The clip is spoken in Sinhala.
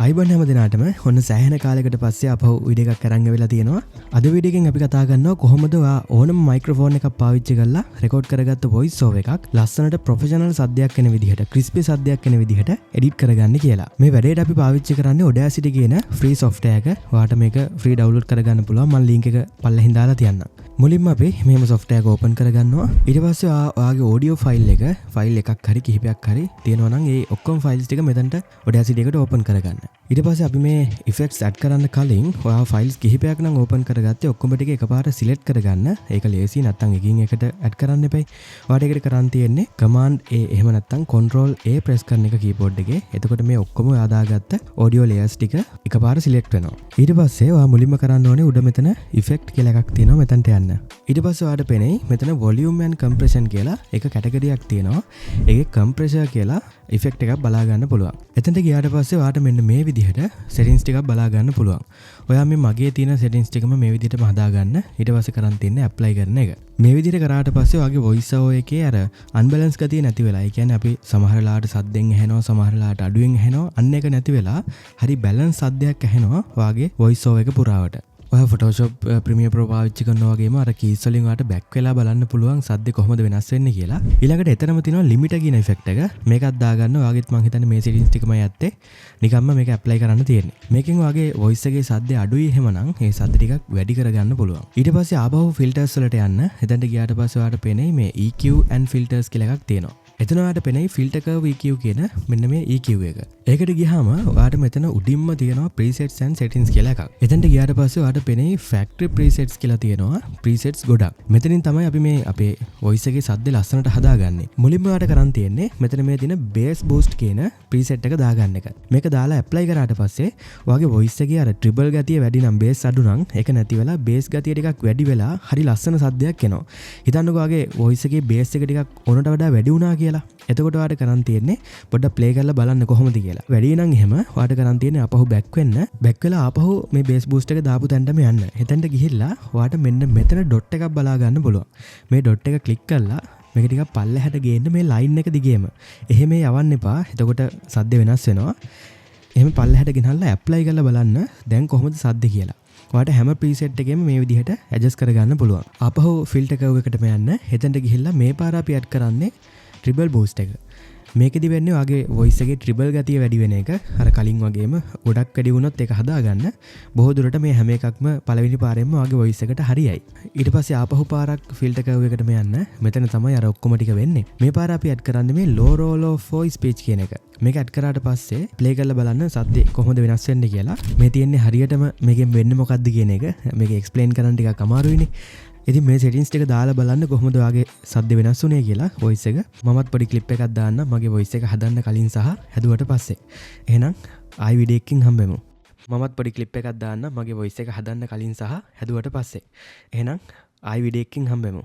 අයිබන් හැම දිනාටම ඔන්න සෑහෙන කාලයකට පස්සේ අපහු වීඩියෝ එකක් අරන් වෙලා තියෙනවා. අද වීඩියෝ එකෙන් අපි කතා කරනවා කොහොමද ඔයා ඕනම මයික්‍රොෆෝන් එකක් පාවිච්චි කරලා රෙකෝඩ් කරගත්ත වොයිස් ඕවර් එකක් ලස්සනට ප්‍රොෆෙෂනල් සද්දයක් එන විදිහට, ක්‍රිස්පි සද්දයක් එන විදිහට එඩිට් කරගන්න කියලා. මේ වැඩේට අපි පාවිච්චි කරන්නේ Audacity කියන ෆ්‍රී software එක. ඔයාට මේක ෆ්‍රී ඩවුන්ලෝඩ් කරගන්න පුළුවන්. මම link එක පල්ලෙහින් දාලා තියන්නම්. මුලින්ම අපි මෙහෙම software එක open කරගන්නවා. ඊට පස්සේ ඔයාගේ audio file එකක් හරි කිහිපයක් හරි තියෙනවා නම් ඒ ඔක්කොම files ටික මෙතනට Audacity එකට open කරගන්න. ඊට පස්සේ අපි මේ effects add කරන්න කලින් ඔයා files කිහිපයක් නම් open කරගත්තේ ඔක්කොම ටික එකපාරට select කරගන්න. ඒක ලේසි. නැත්නම් එකින් එකට add කරන්න එපයි. ඔයාට ඒකට කරන් තියෙන්නේ command A එහෙම නැත්නම් control A press කරන එක keyboard එකේ. එතකොට මේ ඔක්කොම ඔයා දාගත්ත audio layers ටික එකපාරට select වෙනවා. ඊට පස්සේ ඔයා මුලින්ම කරන්න ඕනේ උඩ මෙතන effect කියලා එකක් තියෙනවා මෙතනට යන්න. ඊට පස්සේ ඔයාට පෙනෙයි මෙතන volume and compression කියලා එක category එකක් තියෙනවා. ඒකේ compressor කියලා effect එකක් බලා ගන්න පුළුවන්. එතනට ගියාට පස්සේ ඔයාට මෙන්න මේ විදිහට settings ටිකක් බලා ගන්න පුළුවන්. ඔයා මේ මගේ තියෙන settings ටිකම මේ විදිහටම හදා ගන්න. ඊට පස්සේ කරන් තියන්නේ apply කරන එක. මේ විදිහට කරාට පස්සේ ඔයාගේ voice over එකේ අර unbalance ගතිය නැති වෙලා. ඒ කියන්නේ අපි සමහර වෙලාවට සද්දෙන් ඇහෙනවා, සමහර වෙලාවට අඩුවෙන් ඇහෙනවා. අන්න ඒක නැති වෙලා හරි balance සද්දයක් ඇහෙනවා ඔයාගේ voice over එක පුරාවට. ඔයා Photoshop Premiere Pro පාවිච්චි කරනවා වගේම අර keys වලින් ඔයාට back වෙලා බලන්න පුළුවන් සද්ද කොහොමද වෙනස් වෙන්නේ කියලා. ඊළඟට එතරම් තියෙනවා limiter කියන effect එක. මේකත් දාගන්න. ඔයාගෙත් මං හිතන්නේ මේ settings ටිකමයි ඇත්තේ. නිකම්ම මේක apply කරන්න තියෙන්නේ. මේකෙන් ඔයාගේ voice එකේ සද්ද අඩුයි එහෙමනම් ඒ සද්ද ටිකක් වැඩි කරගන්න පුළුවන්. ඊට පස්සේ ආපහු filters වලට යන්න. එතනට ගියාට පස්සේ ඔයාට පේන්නේ මේ EQ and filters කියලා එකක් තියෙනවා. එතන ඔයාට පෙනෙයි filter curve EQ කියන මෙන්න මේ EQ එක. ඒකට ගියාම ඔයාට මෙතන උඩින්ම තියෙනවා presets and settings කියලා එකක්. එතනට ගියාට පස්සේ ඔයාට පෙනෙයි factory presets කියලා තියෙනවා. presets ගොඩක්. මෙතනින් තමයි අපි මේ අපේ voice එකේ සද්ද ලස්සනට හදාගන්නේ. මුලින්ම ඔයාට කරන් තියෙන්නේ මෙතන මේ තියෙන bass boost කියන preset එක දාගන්න එක. මේක දාලා apply කරාට පස්සේ ඔයාගේ voice එකේ අර treble ගතිය වැඩි නම් bass අඩු නම් ඒක නැති වෙලා bass ගතිය ටිකක් වැඩි වෙලා හරි ලස්සන සද්දයක් එනවා. හිතන්නකෝ ඔයාගේ voice එකේ bass එක ටිකක් ඕනට වඩා වැඩි වුණා කියලා. එතකොට ඔයාට කරන් තියෙන්නේ පොඩ්ඩක් ප්ලේ කරලා බලන්න කොහොමද කියලා. වැඩි නම් එහෙම ඔයාට කරන් තියෙන්නේ ආපහු බෑක් වෙන්න. බෑක් වෙලා ආපහු මේ බේස් බූස්ට් එක දාපු තැනටම යන්න. එතනට ගිහිල්ලා ඔයාට මෙන්න මෙතන ඩොට් එකක් බලා ගන්න පුළුවන්. මේ ඩොට් එක ක්ලික් කරලා මේක ටිකක් පල්ලෙහාට ගේන්න මේ ලයින් එක දිගේම. එහෙම යවන්න එපා. එතකොට සද්ද වෙනස් වෙනවා. එහෙම පල්ලෙහාට ගෙනල්ලා ඇප්ලයි කරලා බලන්න දැන් කොහොමද සද්ද කියලා. ඔයාට හැම ප්‍රීසෙට් එකෙම මේ විදිහට ඇඩ්ජස්ට් කරගන්න පුළුවන්. ආපහු ෆිල්ටර් කර්ව් එකටම යන්න. එතනට ගිහිල්ලා මේ පාර අපි ඇඩ් කරන්නේ ට්‍රිබල් බූස්ට් එක. මේකෙදි වෙන්නේ ඔයාගේ වොයිස් එකේ ට්‍රිබල් ගතිය වැඩි වෙන එක. අර කලින් වගේම ගොඩක් වැඩි වුණොත් ඒක හදාගන්න බොහෝ දුරට මේ හැම එකක්ම පළවෙනි පාරෙන්ම ඔයාගේ වොයිස් එකට හරියයි. ඊට පස්සේ ආපහු පාරක් ෆිල්ටර් කර්ව් එකටම යන්න. මෙතන තමයි අර ඔක්කොම ටික වෙන්නේ. මේ පාර අපි ඇඩ් කරන්නේ මේ low roll of voice pitch කියන එක. මේක ඇඩ් කරාට පස්සේ ප්ලේ කරලා බලන්න සද්දේ කොහොමද වෙනස් වෙන්නේ කියලා. මේ තියෙන්නේ හරියටම මේකෙන් වෙන්නේ මොකද්ද කියන එක. මේක එක්ස්ප්ලেইন කරන්න ටිකක් අමාරුයිනේ. ඉතින් මේ settings ටික දාලා බලන්න කොහොමද ඔයාගේ සද්ද වෙනස් වුනේ කියලා voice එක. මමත් පොඩි clip එකක් දාන්න මගේ voice එක හදන්න කලින් සහ හැදුවට පස්සේ. එහෙනම් ආයි වීඩියෝ එකකින් හම්බෙමු. මමත් පොඩි clip එකක් දාන්න මගේ voice එක හදන්න කලින් සහ හැදුවට පස්සේ. එහෙනම් ආයි වීඩියෝ එකකින් හම්බෙමු.